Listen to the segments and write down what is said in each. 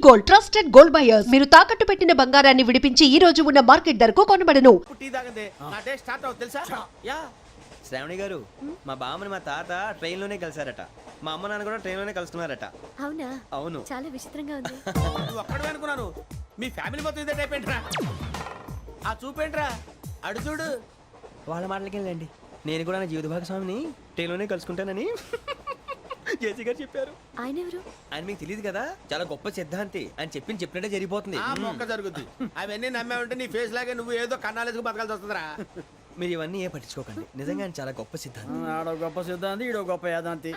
Gold, trusted gold buyers. మీరు తాకట్టు పెట్టిన బంగారాన్ని విడిపించి ఈ రోజు ఉన్న మార్కెట్ ధరకు కొనబడను. శ్రావణి గారు, మా బామ్మని మా తాత ట్రైన్ లోనే కలిసారట. మా అమ్మ నాన్న కూడా ట్రైన్ లోనే కలుస్తున్నారట. అవునా? అవును. చాలా విచిత్రంగా ఉంది. నువ్వు ఒక్కడే అనుకున్నాను. మీ ఫ్యామిలీ మొత్తం ఇదే టైప్ ఏంట్రా? ఆ చూపేంట్రా? అడు చూడు. వాళ్ళ మాటలకి వెళ్ళండి. నేను కూడా నా జీవిత భాగస్వామిని ట్రైన్ లోనే కలుసుకుంటానని జేసీ గారు చెప్పారు. ఆయన ఎవరు? ఆయన మీకు తెలియదు కదా, చాలా గొప్ప సిద్ధాంతి అని చెప్పినట్టే జరిగిపోతుంది. ఆ మొక్క జరుగుద్ది. అవన్నీ నమ్మే ఉంటే నీ ఫేస్ లాగే నువ్వు ఏదో కన్నాలేసుకు బతకాల్సి వస్తుందిరా. మీరు ఇవన్నీ ఏ పట్టించుకోకండి. నిజంగా ఆయన చాలా గొప్ప సిద్ధాంతి. ఆడో గొప్ప సిద్ధాంతి, ఈడో గొప్ప యాదాంతి.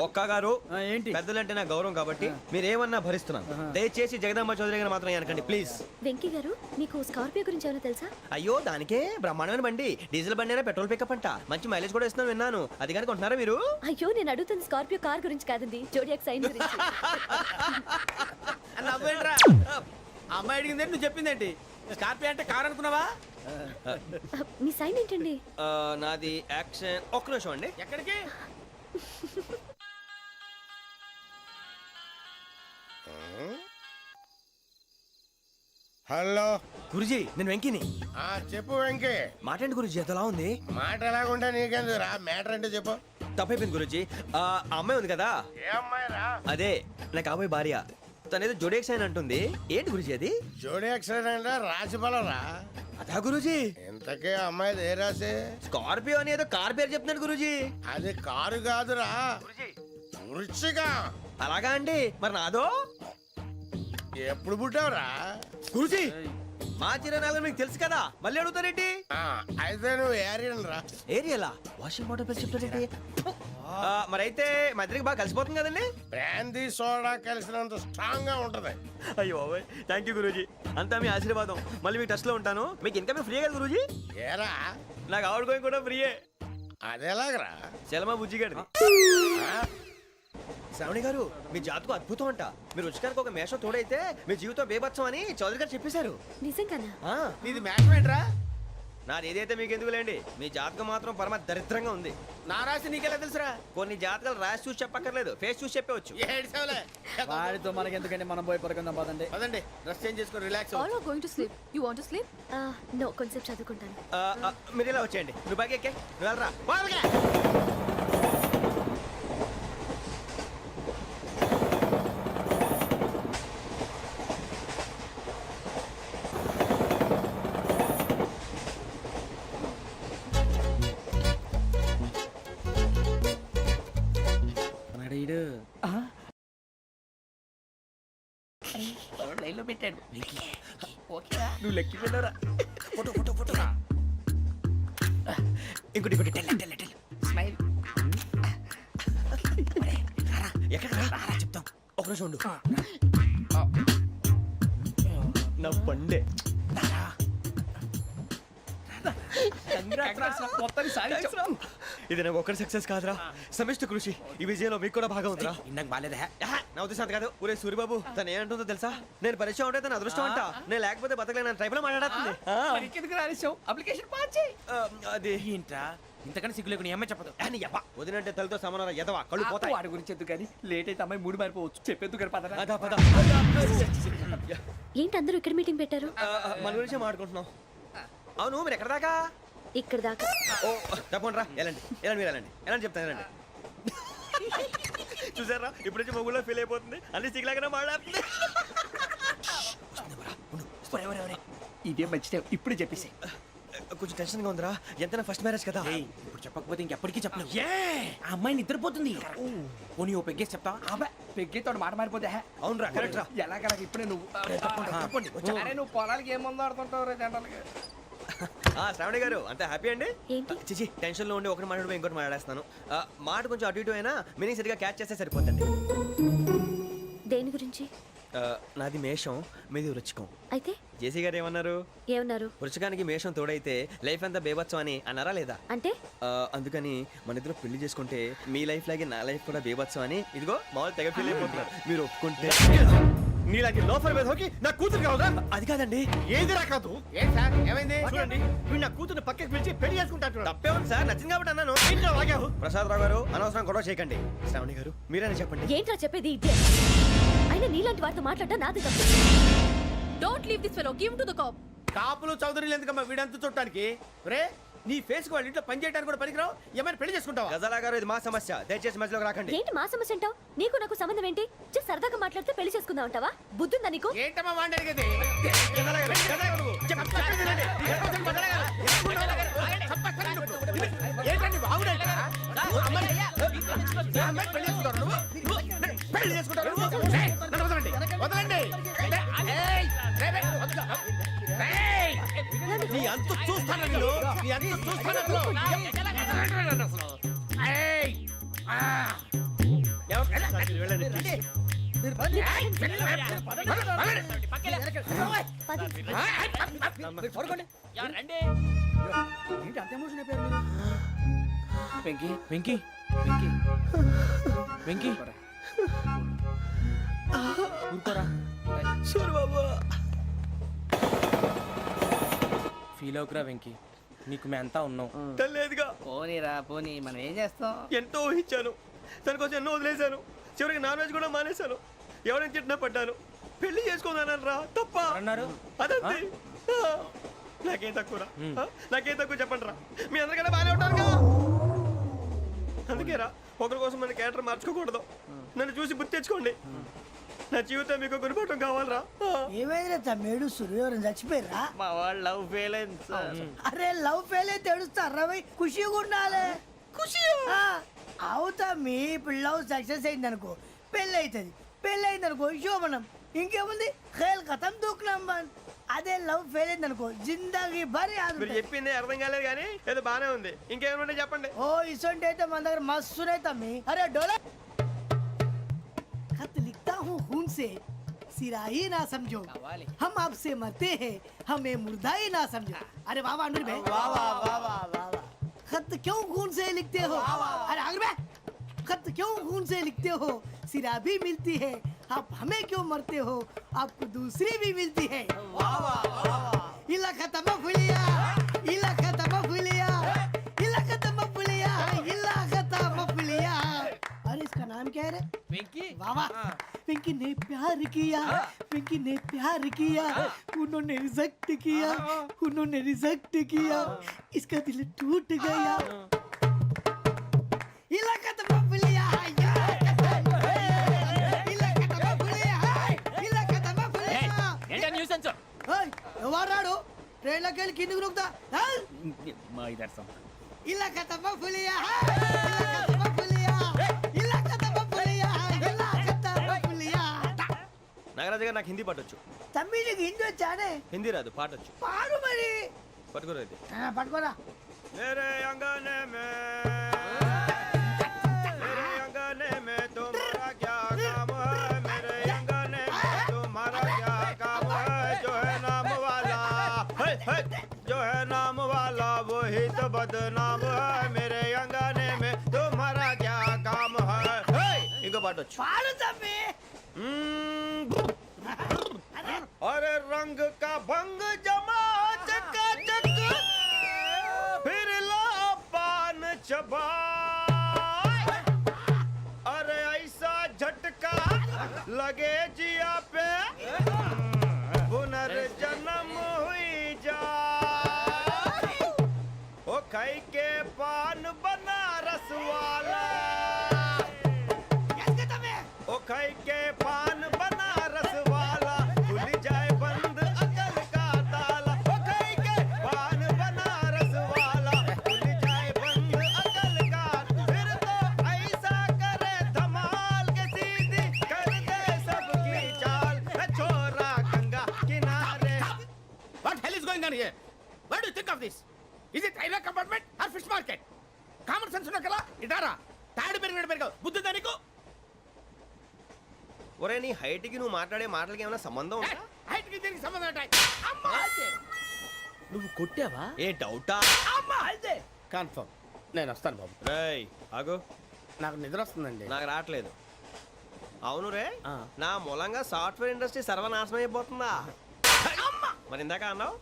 ఒక్క గారు, ఏంటి? పెద్దలంటే నా గౌరవం కాబట్టి మీరు ఏమన్నా భరిస్తున్నాను. దయచేసి జగదాంబ చౌదరి గారు మాత్రం అనకండి ప్లీజ్. వెంకీ గారు, మీకు స్కార్పియో గురించి ఏమైనా తెలుసా? అయ్యో, దానికే బ్రహ్మాండమైన బండి. డీజిల్ బండి అయినా పెట్రోల్ పికప్ అంట. మంచి మైలేజ్ కూడా ఇస్తున్నాను విన్నాను. అది కానీ కొంటున్నారా మీరు? అయ్యో, నేను అడుగుతుంది స్కార్పియో కార్ గురించి కాదండి, జోడియాక్ సైన్ గురించి. నవ్వేంట్రా? అమ్మాయి అడిగింది నువ్వు చెప్పిందేంటి? స్కార్పియో అంటే కార్ అనుకున్నావా? మీ సైన్ ఏంటండి? నాది యాక్షన్. ఒక్క నిమిషం అండి. ఎక్కడికి? హలో గురుజీ, నేను వెంకిని. చెప్పు వెంకీ. మాట్లాడండి గురుజీ, ఎంతలా ఉంది? మాట ఎలాగుంటా నీకెందుకు రా, మ్యాటర్ అంటే చెప్పు. తప్పైపోయింది గురుజీ. ఆ అమ్మాయి ఉంది కదా, ఏ అమ్మాయి రా? అదే నా కాబోయే భార్య. తనేదో జోడేక్స్ అని అంటుంది. ఏంటి గురుజీ అది? జోడి యాక్సిడెంట్ రాసి బలరా. అదా గురుజీ? ఇంతకే అమ్మాయి ఏ రాసి? స్కార్పియో అని ఏదో కార్ పేరు చెప్తున్నాడు గురుజీ. అది కారు కాదురా, వృచ్చిక. అలాగా అండి, మరి నాదో? ఎప్పుడు పుట్టావురా? గురుజీ, మా చిరనాలు మీకు తెలుసు కదా, మళ్ళీ అడుగుతారేంటి? అయితే నువ్వు ఏరియన్ రా. ఏరియలా? వాషింగ్ వాటర్ పేరు చెప్తారేంటి? మరైతే మా ఇద్దరికి బాగా కలిసిపోతుంది కదండి. బ్రాందీ సోడా కలిసినంత స్ట్రాంగ్ గా ఉంటది. అయ్యో థ్యాంక్ యూ గురూజీ, అంతా మీ ఆశీర్వాదం. మళ్ళీ మీకు టచ్ లో ఉంటాను. మీకు ఇన్కమ్ ఫ్రీ కదా గురూజీ? ఏరా, నాకు ఆవిడ గోయింగ్ కూడా ఫ్రీయే. అదేలాగరా? చలమా బుజ్జి గారిది. శ్రావణి గారు, మీ జాతకు అద్భుతం అంట. మీరు రుచికారికి ఒక మేషం తోడైతే మీ జీవితం బేబత్సం అని చౌదరి గారు చెప్పేశారు. నిజంగానా? నీది మ్యాచ్ ఏంట్రా? నాది ఏదైతే మీకు ఎందుకులేండి, మీ జాతకం మాత్రం పరమ దరిద్రంగా ఉంది. నా రాసి నీకెలా తెలుసురా? కొన్ని జాతకాలు రాసి చూసి చెప్పక్కర్లేదు, ఫేస్ చూసి చెప్పవచ్చు. ఏడ్చావులే. వాడితో మనకి ఎందుకంటే మనం పోయి పడుకుందాం పదండి. పదండి, డ్రెస్ చేంజ్ చేసుకొని relax. All are going to sleep. You want to sleep? No, కొంచెం చదువుకుంటాను. మీరు ఇలా వచ్చేయండి. నువ్వు బాగా ఎక్కే, నువ్వు వెళ్ళరా. బాగా నువ్వు లెక్కి వెళ్ళరా. Photo photo photo. ఇంకోటి ఇంకోటి. Tell smile. ఎక్కడ రా చెప్తాం. ఒక నిమిషం ఉండు. నా పండే. ఇది నాకు ఒక్కరి సక్సెస్ కాదురా, సమిష్టి కృషి. ఈ విజయంలో మీకు కూడా భాగం ఉందిరా. నాకు బాలేదా? నా ఉద్దేశం అంత కాదు. ఊరే సూర్యబాబు, తను ఏమంటుందో తెలుసా? నేను పరిచయం ఉంటే తన అదృష్టం అంట. నేను లేకపోతే బతకలేను ట్రైబ్ లో మాట్లాడుతుంది. అది ఏంట్రా ఇంతకన్నా సిగ్గు లేకుండా ఏమై చెప్పదు. వదినంటే తలతో సమానం ఎదవా, కళ్ళు పోతాయి. వాడి గురించి ఎందుకు కానీ లేట్ అయితే అమ్మాయి మూడు మారిపోవచ్చు. చెప్పేందుకు గారు పద. అదా పద. ఏంటి అందరూ ఇక్కడ మీటింగ్ పెట్టారు? మన గురించే మాట్లాడుకుంటున్నాం. అవును, మీరు ఎక్కడ దాకా? ఇక్కడ దాకా. ఓ తప్పకుండా రా, వెళ్ళండి వెళ్ళండి, మీరు వెళ్ళండి వెళ్ళండి, చెప్తాను వెళ్ళండి. చూసారా, ఇప్పుడు నుంచి మొగుల్లో ఫీల్ అయిపోతుంది. అన్ని సిగ్లాగానే మాట్లాడుతుంది. ఇదే మంచి టైం, ఇప్పుడు చెప్పేసి. కొంచెం టెన్షన్ గా ఉందిరా, ఎంతైనా ఫస్ట్ మ్యారేజ్ కదా. ఇప్పుడు చెప్పకపోతే ఇంకెప్పటికీ చెప్పను. ఆ అమ్మాయి నిద్రపోతుంది. పోనీ ఓ పెగ్గేసి చెప్తా. పెగ్గేతో మాట మారిపోతే. అవునరా, కరెక్ట్ రా. ఎలాగలా ఇప్పుడే నువ్వు నువ్వు పొలాలకి ఏం ముందు ఆడుతుంటావు జనరల్గా. శ్రావణి గారు, అంత హ్యాపీ అండి? ఏంటి? చిచి, టెన్షన్ లో ఉండి ఒకటి మాట్లాడిపోయి ఇంకోటి మాట్లాడేస్తాను. మాట కొంచెం అటు ఇటు అయినా మీనింగ్ సరిగా క్యాచ్ చేస్తే సరిపోతుంది. దేని గురించి? నాది మేషం, మీది వృచ్చికం. అయితే జేసీ గారు ఏమన్నారు? ఏమన్నారు? వృచ్చికానికి మేషం తోడైతే లైఫ్ అంతా బేబత్సం అని అన్నారా లేదా? అంటే అందుకని మన ఇద్దరు పెళ్లి చేసుకుంటే మీ లైఫ్ లాగే నా లైఫ్ కూడా బేబత్సం అని ఇదిగో మామూలు తెగ ఫీల్ అయిపోతున్నారు. మీరు ఒప్పుకుంటే నీలాంటి లోఫర్ మీద హోకి నా కూతురు కావదా? అది కాదండి. ఏది రా కాదు? ఏం సార్ ఏమైంది? చూడండి, వీడు నా కూతురు పక్కకి పిలిచి పెళ్లి చేసుకుంటాడు. తప్పే ఉంది సార్, నచ్చింది కాబట్టి అన్నాను. ప్రసాద్ రావు గారు, అనవసరం గొడవ చేయకండి. శ్రావణి గారు, మీరైనా చెప్పండి. ఏంట్రా చెప్పేది? ఇదే ఆయన అయినా నీలాంటి వారితో మాట్లాడటం నాది తప్పు. Don't leave this fellow. Give him to the cop. కాపులు చౌదరులు ఎందుకమ్మా వీడంతా చుట్టానికి రే నీ ఫేస్ కు వాళ్ళ ఇంట్లో పని చేయడానికి కూడా పనికిరావు ఏమైనా పెళ్లి చేసుకుంటావా గజాలా గారు ఇది మా సమస్య, దయచేసి మధ్యలోకి రాకండి. ఏంటి మా సమస్య అంటావు? నీకు నాకు సంబంధం ఏంటి? జస్ట్ సరదాగా మాట్లాడితే పెళ్లి చేసుకుందాం అంటావా? బుద్ధుందా నీకు? ఏంటమ్మా వాడిని అడిగేది ఏంటండి బాగుండేట పెళ్లి చేసుకుంటారు నువ్వు పెళ్లి చేసుకుంటారు నువ్వు నన్ను వదలండి వదలండి నీ అంత చూస్తాను నీ అంత చూస్తాను వెంకీ వెంకీ వెంకీ వెంకీ ఊరుకోరా. సూరి బాబు ఫీల్ అవుకురా వెంకీ, నీకు మేమంతా ఉన్నాం. తెలియదుగా, పోనీరా పోనీ, మనం ఏం చేస్తాం? ఎంతో ఊహించాను, తన కోసం ఎన్నో వదిలేశాను, చివరికి నాన్ వెజ్ కూడా మానేశాను. ఎవరైనా తిట్టినా పడ్డాను, పెళ్లి చేసుకున్నాను రా తప్ప అన్నారు అదంతే. నాకేం తక్కువ నాకేం తక్కువ చెప్పండి రా, మీ అందరికన్నా బాగానే ఉంటారుగా. అందుకే రా, ఒకరి కోసం మన క్యారెక్టర్ మార్చుకోకూడదు. నన్ను చూసి గుర్తు తెచ్చుకోండి. నా జీవితం మీకు గురిపటం కావాలరా. ఏమైనా తమ్మేడు సూర్యవరం చచ్చిపోయిరా? మా వాళ్ళు లవ్ ఫెయిల్ అయింది సార్. అరే లవ్ ఫెయిల్ అయితే ఏడుస్తారా? ఖుషిగా ఉండాలి. ఖుషి అవుతా మీ ఇప్పుడు లవ్ సక్సెస్ అయింది అనుకో పెళ్ళి అవుతుంది, పెళ్ళి అయింది అనుకో శోభనం, ఇంకేముంది ఖేల్ కథం దూకునాం బన్. అదే లవ్ ఫెయిల్ అయింది అనుకో జిందాగీ భారీ మీరు చెప్పింది అర్థం కాలేదు కానీ ఏదో బానే ఉంది. ఇంకేమైనా చెప్పండి. ఓ ఇసొంటి అయితే మన దగ్గర మస్తునే తమ్మి. అరే డోలా खत लिखता हूँ खून से सिरा ही ना समझो, हम आपसे मरते हैं हमें मुर्दा ही ना समझो. अरे वाह वाह अनुर भाई, वाह वाह वाह वाह वाह. खत क्यों खून से लिखते हो? अरे अनुर भाई, खत क्यों खून से लिखते हो? सिरा भी मिलती है, आप हमें क्यों मरते हो? आपको दूसरी भी मिलती है. वाह वाह वाह. इला खत्म फुलिया, इला खत्म फुलिया, इला खत्म फुलिया, इला खत्म फुलिया. अरे इसका नाम क्या है रे? వెంకీ वाह वाह. पिंकी ने प्यार किया, पिंकी ने प्यार किया, उन्होंने रिजेक्ट किया, उन्होंने रिजेक्ट किया, इसका दिल टूट गया. इलाका तो बबलिया ఎవరాడు ట్రైన్లోకి వెళ్ళి కిందికి నొక్కుతా. మా ఇదర్శం ఇలాకా తప్ప పులియా, ఇలాకా తప్ప పులియా, ఇలాకా తప్ప పులియా, ఇలాకా తప్ప పులియా. నాగరాజు గారు నాకు హిందీ పాటొచ్చు. తమ్మి నీకు హిందీ వచ్చానే? హిందీ రాదు, పాటొచ్చు. పాడు మరి. పట్టుకోరు అయితే. పట్టుకోరా. मेरे अंगने में मेरे अंगने में तुम्हारा क्या काम है? मेरे अंगने में तुम्हारा क्या काम है? जो है नाम वाला जो है नाम वाला वही तो बदनाम है. मेरे अंगने में तुम्हारा क्या काम है? इनको बाटो పాడు తమ్మి. अरे रंग का भंग जमा चकाचक फिर ला पान चबा. अरे ऐसा झटका लगे जिया पे पुनर्जन्म हुई जा. ओ खाई के पान बनारस वाला, ओ खाई के पान बनारस वाला, खुल जाए बंद अकल का ताला. ओ खाई के पान बनारस वाला, खुल जाए बंद अकल का. फिर तो ऐसा करे धमाल के सीधी कर दे सबकी चाल. छोरा गंगा किनारे. What hell is going on here? What do you think of this? Is it railway compartment or fish market? Common sense ఉన్న కదా ఇటారా తాడు పెరిగావు బుద్ధి దానికి. ఒరే నీ హైట్ కి నువ్వు మాట్లాడే మాటలకి ఏమైనా సంబంధం ఉందా? హైట్ కి దీనికి సంబంధం ఉంటాయి. అమ్మా నువ్వు కొట్టావా? ఏ డౌటా? అమ్మా అయితే కన్ఫర్మ్ నేను వస్తాను బాబు. రేయ్ ఆగు, నాకు నిద్ర వస్తుందండి. నాకు రావట్లేదు. అవును రే, నా మూలంగా సాఫ్ట్వేర్ ఇండస్ట్రీ సర్వనాశనం అయిపోతుందా? మరి ఇందాక అన్నావు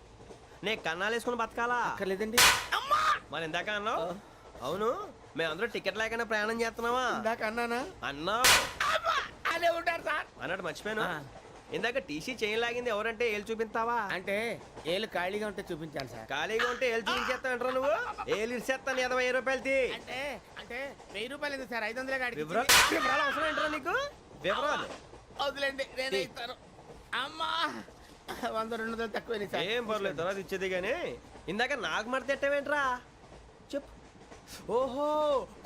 నే కన్నాలు వేసుకుని బతకాలా? అక్కర్లేదండి. మరి ఇందాక అన్నావు అవును మేమందరూ టికెట్ లేకుండా ప్రయాణం చేస్తున్నావా? ఇందాక అన్నానా? అన్నావు. వాళ్ళే ఉంటారు సార్. అన్నట్టు మర్చిపోయాను, ఇందాక టీసీ చేయి లాగింది ఎవరంటే ఏళ్ళు చూపిస్తావా? అంటే ఏళ్ళు ఖాళీగా ఉంటే చూపించాలి సార్. ఖాళీగా ఉంటే ఏళ్ళు చూపించేస్తానంటారా నువ్వు? ఏళ్ళు ఇచ్చేస్తాను 20 రూపాయలు తీ. అంటే అంటే 1000 రూపాయలు ఎందుకు సార్? 500 గాడికి వివరాలు అవసరం ఏంటరా నీకు? వివరాలు వదిలేండి, నేనే ఇస్తాను. అమ్మా 100 200 తక్కువ సార్. ఏం పర్లేదు, తర్వాత ఇచ్చేది కానీ ఇందాక నాకు మడత ఎట్టవేంట్రా చెప్పు. ఓహో,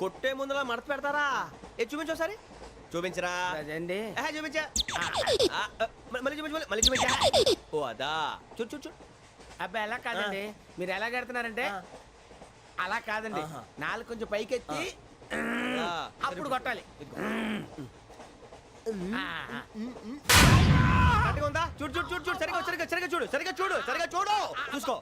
కొట్టే ముందులా మడత పెడతారా? ఏ చూపించు ఒకసారి. చూపించరా? అదండి. చూపించా. మళ్ళీ చూపించు, మళ్ళీ చూపించా. ఓ అదా, చూడు చూడు చూడు. అబ్బాయి ఎలా కాదండి, మీరు ఎలా కడుతున్నారంటే అలా కాదండి, నాలుగు కొంచెం పైకెత్తి అప్పుడు కొట్టాలి. కరెక్ట్గా ఉందా? చూడు చూడు చూడు చూడు, సరిగా సరిగా సరిగా చూడు, సరిగా చూడు, సరిగా చూడు, చూసుకో.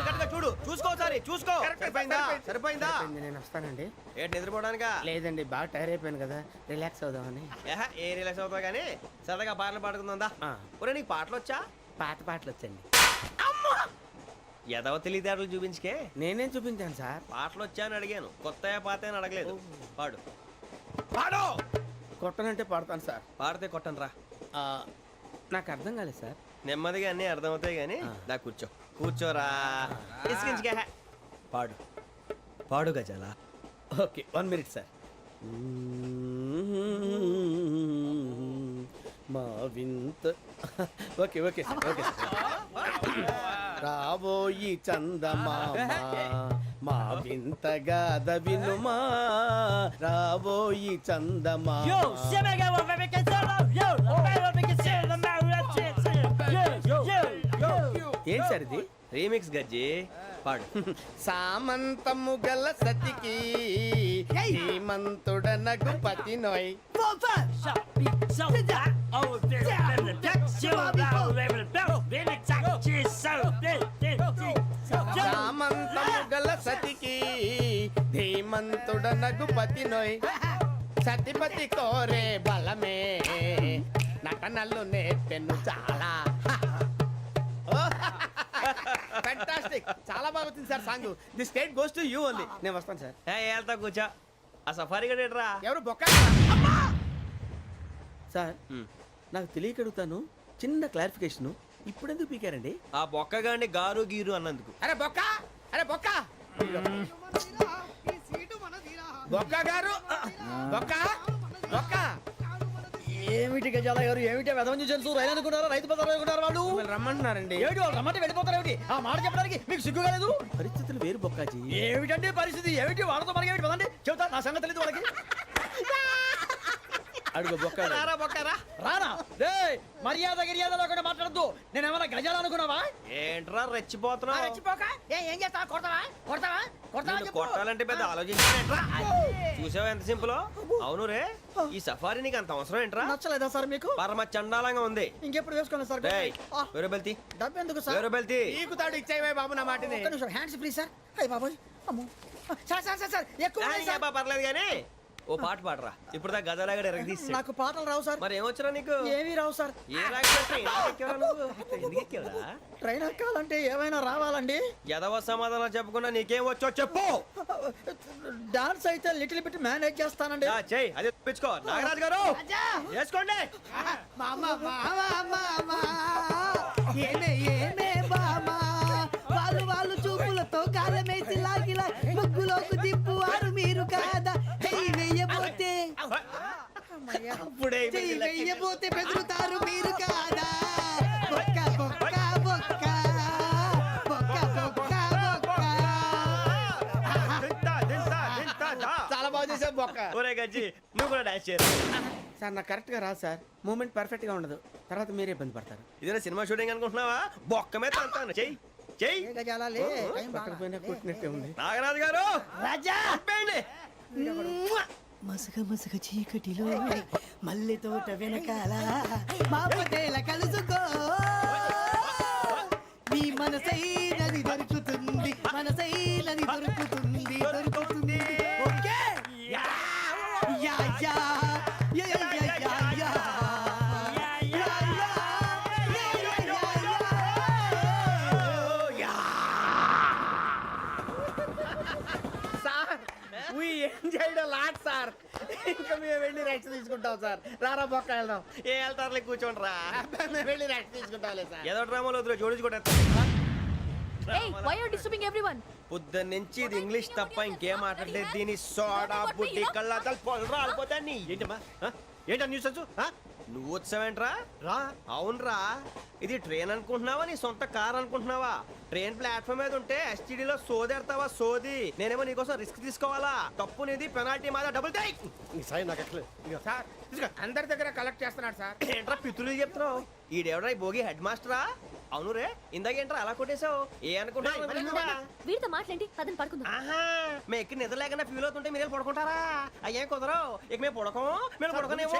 కరెక్ట్గా చూడు, చూసుకో ఒకసారి, చూసుకో. సరిపోయిందా? సరిపోయిందా? నేను వస్తానండి. ఏంటి నిద్రపోవడానికా? లేదండి, బాగా టైర్ అయిపోయాను కదా, రిలాక్స్ అవుదామని. ఏ రిలాక్స్ అవుతావు కానీ సరదాగా పాటలు పాడుకుందా? ఒరే నీకు పాటలు వచ్చా? పాత పాటలు వచ్చండి. ఎదవ తెలివితేటలు చూపించుకే. నేనేం చూపించాను సార్? పాటలు వచ్చా అని అడిగాను, కొత్త పాత అని అడగలేదు. పాడు పాడు. కొట్టనంటే పాడతాను సార్. పాడితే కొట్టను రా. నాకు అర్థం కాలేదు సార్. నెమ్మదిగా అన్నీ అర్థమవుతాయి కానీ దా కూర్చో. కూర్చోరా. ఇసుకించుకే. పాడు పాడు గజాల. Okay, 1 minute sir. మా వింత. Okay okay sir, okay sir. రాబోయి చందమామ మా వింతగా వినుమా, రాబోయి చందమామ. ఏం సార్ ఇది? రీమిక్స్ గజ్జి. పాడు. సామంతము గల సతికి హేమంతుడనగు పతి నోయ్. సామంతము గల సతికి ధీమంతుడనగు పతి నోయ్. సతిపతి కోరే బలమే నటనలు నేర్పెను చాలా. ఫ్యాంటాస్టిక్, చాలా బాగా వచ్చింది sir song. The state goes to you only. నేను వస్తాను సార్. వెళ్తా కూర్చో. ఆ సఫారీ గడేట్రా. ఎవరు బొక్క సార్? నాకు తెలియక అడుగుతాను, చిన్న క్లారిఫికేషన్. ఇప్పుడు ఎందుకు పీకారండి? ఆ బొక్కగాండి గారు గీరు అన్నందుకు. అరే బొక్క, అరే బొక్క, బొక్క గారు, బొక్క బొక్క. ఏమిటి గజాల గారు, ఏమిటి వెదవని చూసారు? రైలు అనుకున్నారా? రైతు బజార్ అనుకున్నారు వాళ్ళు? మిమ్మల్ని రమ్మంటున్నారండి. ఏమిటి వాళ్ళు రమ్మంటే వెళ్ళిపోతారు? ఏమిటి ఆ మాట చెప్పడానికి మీకు సిగ్గు కాలేదు? పరిస్థితులు వేరు బొక్కాజీ. ఏమిటండి పరిస్థితి? ఏమిటి వాళ్ళతో మనకి ఏమిటి? పదండి చెబుతా, నా సంగతి తెలియదు వాళ్ళకి. అడుగు బొక్క. రారా బొక్కరా. రానా రే, మర్యాద గిర్యాద లేకుండా మాట్లాడద్దు. నేను ఏమైనా గజాలు అనుకున్నావా? ఏంట్రా రెచ్చిపోతున్నావు? రెచ్చిపోక ఏం చేస్తావా? కొడతావా కొడతావా కొడతావా నిన్ను చెప్పు. కొట్టాలంటే పెద్ద ఆలోచించానేంట్రా. చూసావా ఎంత సింపుల్? అవును రే, ఈ సఫారీ నీకు అంత అవసరం ఏంట్రా? నచ్చలేదా సార్ మీకు? పరమ చండాలంగా ఉంది. ఇంకెప్పుడు వేసుకోండి సార్. డేయ్, వేరే బెల్తి, డబ్బు ఎందుకు సార్? వేరే బెల్తి. నీకు తాడు ఇచ్చాయి బాబు నా మాటని. ఒక్క నిమిషం, హ్యాండ్స్ ప్లీజ్ సార్. అయ్య బాబోయ్, అమ్మో. సార్ సార్ సార్ సార్ ఎక్కువ ఉన్నాయి సార్. పర్లేదు కానీ ఓ పాట పాడరా. ఇప్పుడు దా గదలాగడ ఎరగదీసి. నాకు పాటలు రావు సార్. మరి ఏమొచ్చరా నీకు? ఏమీ రావు సార్. ఏ రాకెక్కావా? ట్రైన్ ఎక్కాలంటే ఏమైనా రావాలండి. ఎదవ సమాధానం చెప్పకుండా నీకేం వచ్చో చెప్పు. డాన్స్ అయితే లిటిల్ బిట్ మేనేజ్ చేస్తానండి. చెయ్యి, అది తెప్పించుకో. నాగరాజు గారు వేసుకోండి. మామా మామా మామా ఏమే ఏమే బామా, వాళ్ళు వాళ్ళు చూపులతో కాలమేసి లాగిలా ముగ్గులోకి దిప్పువారు మీరు కాదా? చెయ్యి వెయ్యబోతే అప్పుడే చెయ్యి వెయ్యబోతే బెదురుతారు మీరు కాదా? బొక్క బొక్క బొక్క బొక్క బొక్క బొక్క. చాలా బాగా చేసావు బొక్క. ఒరే గజ్జి, నువ్వు కూడా డాన్స్ చేయరు. సార్ నాకు కరెక్ట్ గా రాదు సార్. మూమెంట్ పర్ఫెక్ట్ గా ఉండదు, తర్వాత మీరే ఇబ్బంది పడతారు. ఇదేనా సినిమా షూటింగ్ అనుకుంటున్నావా? బొక్క మీద అంటాను. చెయ్యి చెయ్యి. ఏ గజాలాలే, టైం పక్కన బాగా. పోయినా కొట్టినట్టే ఉంది. నాగరాజు గారు రాజా చెప్పండి. మసగ మసగ చీకటిలో మల్లె తోట వెనకాల మా పటేల కలుసుకో, నీ మనసైనది దొరుకుతుంది, మనసైనది దొరుకుతుంది, దొరుకుతుంది. Okay yeah yeah yeah yeah yeah yeah yeah. Sir we enjoyed a lot sir. ఇంకా మేము వెళ్ళి రెడీ సార్ రారా బొక్క వెళ్దాం ఏ వెళ్తారులే కూర్చోండి రా వెళ్ళి రెస్ట్ తీసుకుంటాలే సార్ ఏదో డ్రామాలో వద్దు జోడించుకుంటా Hey, why are you disturbing everyone? పొద్దున్న నుంచి ఇది ఇంగ్లీష్ తప్ప ఇంకేం మాట్లాడలేదు దీని సోడా బుడ్డి కళ్ళ పొలరా అల్పోతాన్ని ఏంటమ్మా ఏంటా న్యూస్ వచ్చు నువ్వు వచ్చావేంట్రా రా అవునరా ఇది ట్రైన్ అనుకుంటున్నావా నీ సొంత కార్ అనుకుంటున్నావా ట్రైన్ ప్లాట్ఫామ్ మీద ఉంటే ఎస్టీడీలో సోదేడతావా సోది నేనేమో నీకోసం రిస్క్ తీసుకోవాలా తప్పు నీది పెనాల్టీ మాదా డబుల్ టై సాయి నాకు ఎట్లే సార్ ఇదిగో అందరి దగ్గర కలెక్ట్ చేస్తున్నాడు సార్ ఏంట్రా పితులు చెప్తున్నావు ఈడెవడ్రా ఈ భోగి హెడ్ మాస్టరా అవును రే ఇందాకేంట్రా అలా కొట్టేశావు ఏ అనుకుంటా వీడితో మాట్లాడి అతను పడుకుందాం. ఆహా మేము ఎక్కడ నిద్ర లేకుండా ఫీల్ అవుతుంటే మీరు పడుకుంటారా అయ్యేం కుదరవు ఇక మేము పడకం మేము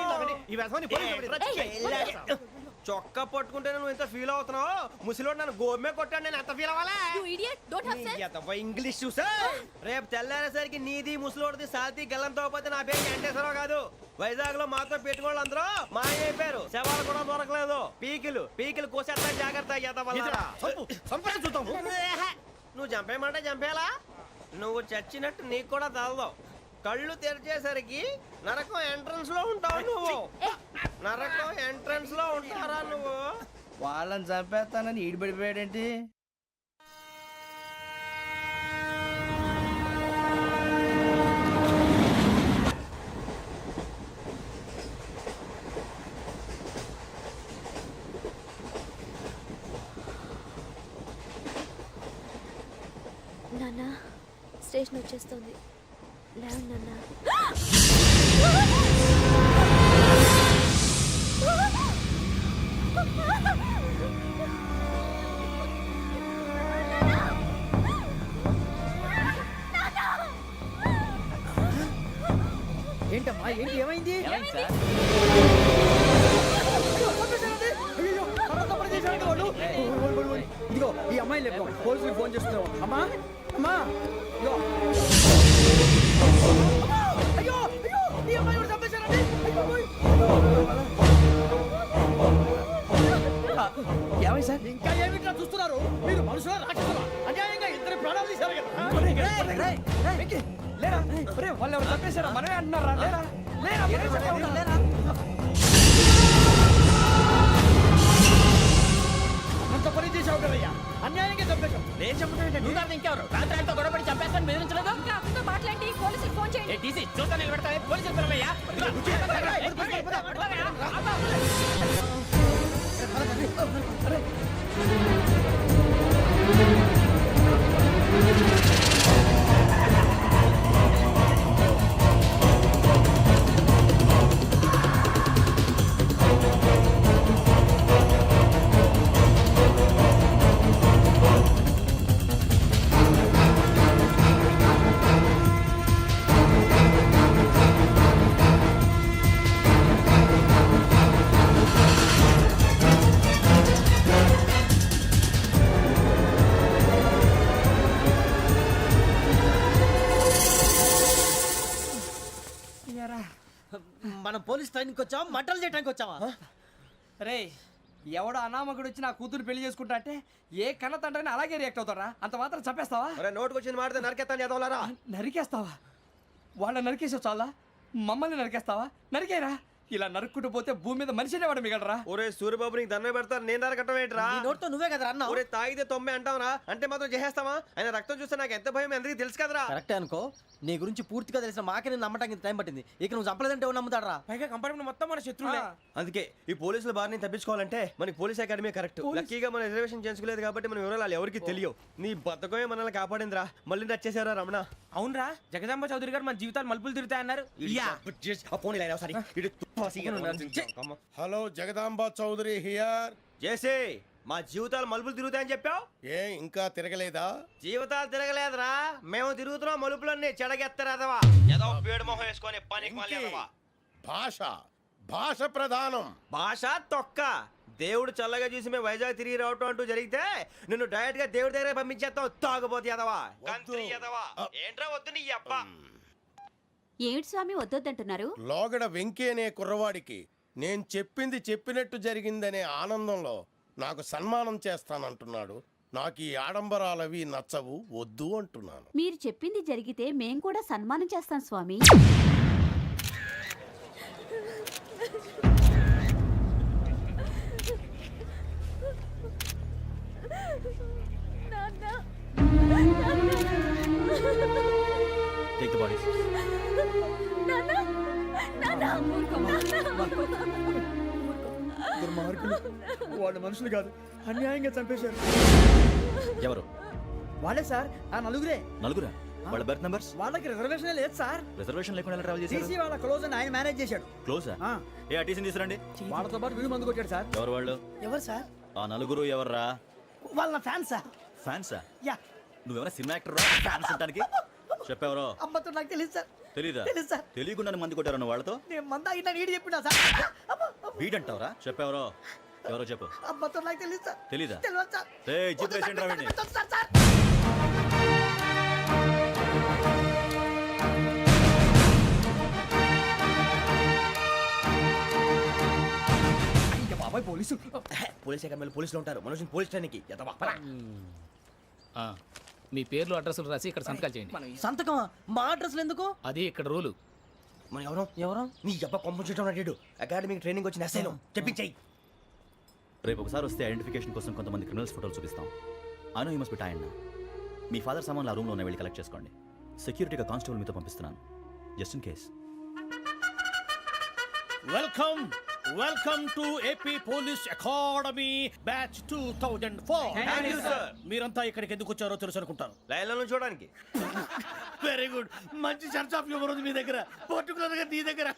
చొక్కా పట్టుకుంటే నువ్వు ఇంత ఫీల్ అవుతున్నావు ముసలివాడు నన్ను గోమే కొట్టాడు నేను ఎంత ఫీల్ అవ్వాలా You idiot! Don't have sense! English చూసా రేపు తెల్లారేసరికి నీది ముసలోడిది సాల్తీ గల్లంతో పోతే నా పేరు వెంకటేశ్వరరావు కాదు వైజాగ్ లో మాతో పెట్టుకోళ్ళు అందరూ మాయైపోయారు శవాలు కూడా దొరకలేదు పీకిలు కోసేస్తా జాగ్రత్త నువ్వు చంపేయమంటే చంపేలా నువ్వు చచ్చినట్టు నీకు కూడా తగదు కళ్ళు తెరిచేసరికి నరకం ఎంట్రన్స్ లో ఉంటావు నువ్వు నరకం ఎంట్రన్స్ లో ఉంటారా నువ్వు వాళ్ళని చంపేస్తానని ఈడిపడిపోయాడేంటి నాన్న స్టేషన్ వచ్చేస్తుంది లేవు నాన్న. ఏంటమ్మా ఏంటి ఏమైంది ఇదిగో ఈ అమ్మాయి లేదు పోలీసులకు ఫోన్ చేస్తున్నావు అమ్మా అమ్మా ఇదిగో అయ్యో అయ్యో ఈ అమ్మాయి కూడా చంపేశారండి ఏమై సార్ ఇంకా ఏమిట్లా చూస్తున్నారు మీరు మనుషుల రాక్షసులా అన్యాయంగా ఇద్దరు ప్రాణాలు తీశారు కదా లేరా వాళ్ళు ఎవరు చంపేశారా మనమే అంటున్నారా లేరా లేరా లేరా అంత పని చేసావు కదయ్యా అన్యాయంగా చంపేశావు నేను చెప్పడం నువ్వు కాదు ఇంకెవరు రాత్రి అంతా గొడవపడి చంపేస్తాను బెదిరించలేదు ఇంకా అతనితో మాట్లాడి పోలీసులకు ఫోన్ చేయండి. టీసీ చూస్తా నిలబెడతా పోలీసులు పిలవయ్యా మనం పోలీస్ ట్రైనింగ్కి వచ్చావా మంటలు చేయడానికి వచ్చావా రే ఎవడో అనామకుడు వచ్చి నా కూతురు పెళ్లి చేసుకుంటా అంటే ఏ కన్న తండ్రిని అలాగే రియాక్ట్ అవుతారా అంత మాత్రం చంపేస్తావా నోటుకు వచ్చింది మాడితే నరకెత్తాను చదవాలరా నరికేస్తావా వాళ్ళ నరికేసావు చాలా మమ్మల్ని నరికేస్తావా నరికేరా ఇలా నరుక్కుంటూ పోతే భూమి మీద మనిషినే వాడు మిగలరా ఒరే సూర్యబాబు నీకు దండ పెడతారు నేను నరకటం ఏంట్రా నీ నోటితో నువ్వే కదా అన్నావు ఒరే తాగితే 9 అంటావురా అంటే మాత్రం చేసేస్తావా ఆయన రక్తం చూస్తే నాకు ఎంత భయం అందరికీ తెలుసు కదరా కరెక్టే అనుకో నీ గురించి పూర్తిగా తెలిసిన మాకే నేను నమ్మటానికి ఇంత టైం పట్టింది ఇక నువ్వు చంపలేదంటే ఎవరు నమ్ముతాడరా పైగా కంపార్ట్మెంట్ మొత్తం మన శత్రువులే అందుకే ఈ పోలీసుల బారిని తప్పించుకోవాలంటే మనకి పోలీస్ అకాడమీ కరెక్ట్ లక్కీగా మనం రిజర్వేషన్ చేసుకోలేదు కాబట్టి మన వివరాలు ఎవరికి తెలియవు నీ బతకమే మనల్ని కాపాడిందిరా మళ్ళీ వచ్చేసారా రమణ అవునరా జగదాంబ చౌదరి గారు మన జీవితాలు మలుపులు తిరుగుతాయన్నారు హలో జగదాంబ చౌదరి హియర్ చేసే మా జీవితాలు మలుపులు తిరుగుతాయని చెప్పావు ఏ ఇంకా తిరగలేదా జీవితాలు తిరగలేదురా మేము తిరుగుతున్నాం మలుపులన్నీ చెడగెత్తరాదవా ఏదో పేడు మొహం వేసుకొని పనికి మాలేదవా భాష ప్రధానం భాష తొక్క దేవుడు చల్లగా చూసి మేము వైజాగ్ తిరిగి రావటం అంటూ జరిగితే నిన్ను డైరెక్ట్ గా దేవుడి దగ్గర పంపించేస్తాం తాగబోతు ఎదవా కంత్రి ఎదవా ఏంట్రా వద్దు నీ అబ్బా ఏమిటి స్వామి వద్దొద్దంటున్నారు? లోగడ వెంకీ అనే కుర్రవాడికి నేను చెప్పింది చెప్పినట్టు జరిగిందనే ఆనందంలో నాకు సన్మానం చేస్తానంటున్నాడు నాకు ఈ ఆడంబరాలవి నచ్చవు వద్దు అంటున్నాను మీరు చెప్పింది జరిగితే మేం కూడా సన్మానం చేస్తాం స్వామి. దుర్మార్గులు వాళ్ళు మనుషులు కాదు అన్యాయంగా చంపేశారు. ఎవరు? వాళ్ళే సార్, ఆ నలుగురే. నలుగురా? వాళ్ళ బర్త్ నంబర్స్? వాళ్ళకి రిజర్వేషన్ లేదు సార్. రిజర్వేషన్ లేకుండా ఎలా ట్రావెల్ చేశారు? టీసీ వాళ్ళ క్లోజ్ అని ఆయన మేనేజ్ చేశాడు. క్లోజా? ఆ, ఏ ఆ టీసీని తీసుకురండి. వాళ్ళతో పాటు వీడు మందు కొట్టాడు సార్. ఎవరు వాళ్ళు? ఎవరు సార్? ఆ నలుగురు ఎవర్రా? వాళ్ళ ఫ్యాన్ సార్. ఫ్యాన్సా? యా. నువ్వెవరా సినిమా యాక్టర్ రా ఫ్యాన్స్ అంటానికి? చెప్పెవరో? అమ్మతో నాకు తెలియదు సార్. తెలీదా? తెలీదు సార్. తెలియకుండా మంది కొట్టారు వాళ్ళతో? నేను మంద అయినా నీడి చెప్పినా సార్. వీడంటావరా? చెప్పెవరో? ఎవరో చెప్పు. అమ్మతో నాకు తెలియదు సార్. తెలీదా? తెలియదు సార్. ఏయ్, జీప్ రేసేయండి రా వీడిని. పెట్టొద్దు సార్, సార్. ఇంకా బాబాయ్ పోలీసు. పోలీస్ అకాడమీలో పోలీసులు ఉంటారు, మనుషులు పోలీస్ ట్రైనింగ్కి ఎదవా. మీ పేర్లు అడ్రస్లు రాసి ఇక్కడ సంతకాలు చేయండి. సంతకమా? మా అడ్రస్లు ఎందుకు? అది ఇక్కడ రూలు. మనం ఎవరో ఎవరో నీ అబ్బా పంపించడం అడిగాడు. అకాడమిక్ ట్రైనింగ్ వచ్చిన అసైలం చెప్పించాయి. రేపు ఒకసారి వస్తే ఐడెంటిఫికేషన్ కోసం కొంతమంది క్రిమినల్స్ ఫోటోలు చూపిస్తాం. I know you must be tired now. Me father సామాన్లు ఆ రూమ్లో ఉన్న వెళ్ళి కలెక్ట్ చేసుకోండి. సెక్యూరిటీగా కానిస్టేబుల్ మీతో పంపిస్తున్నాను, just in case. Welcome welcome to AP police academy batch 2004. మీరంతా ఇక్కడికి ఎందుకు వచ్చారో తెలుసు అనుకుంటాను. లైన్లో చూడడానికి. వెరీ గుడ్, మంచి సెన్స్ ఆఫ్ హ్యూమర్ ఉంది మీ దగ్గర, పర్టికులర్ గా నీ దగ్గర.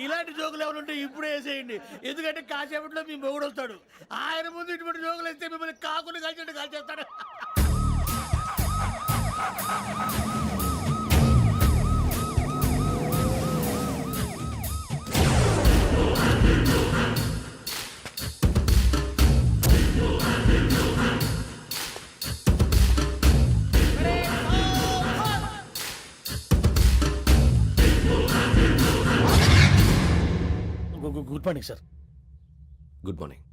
ఇలాంటి జోకులు ఏమైనా ఉంటే ఇప్పుడే వేసేయండి, ఎందుకంటే కాసేపట్లో మీ మొగుడు వస్తాడు. ఆయన ముందు ఇటువంటి జోకులు వేస్తే మిమ్మల్ని కాకుని కాల్చేట్టు కాల్చేస్తాడు. Good morning sir. Good morning.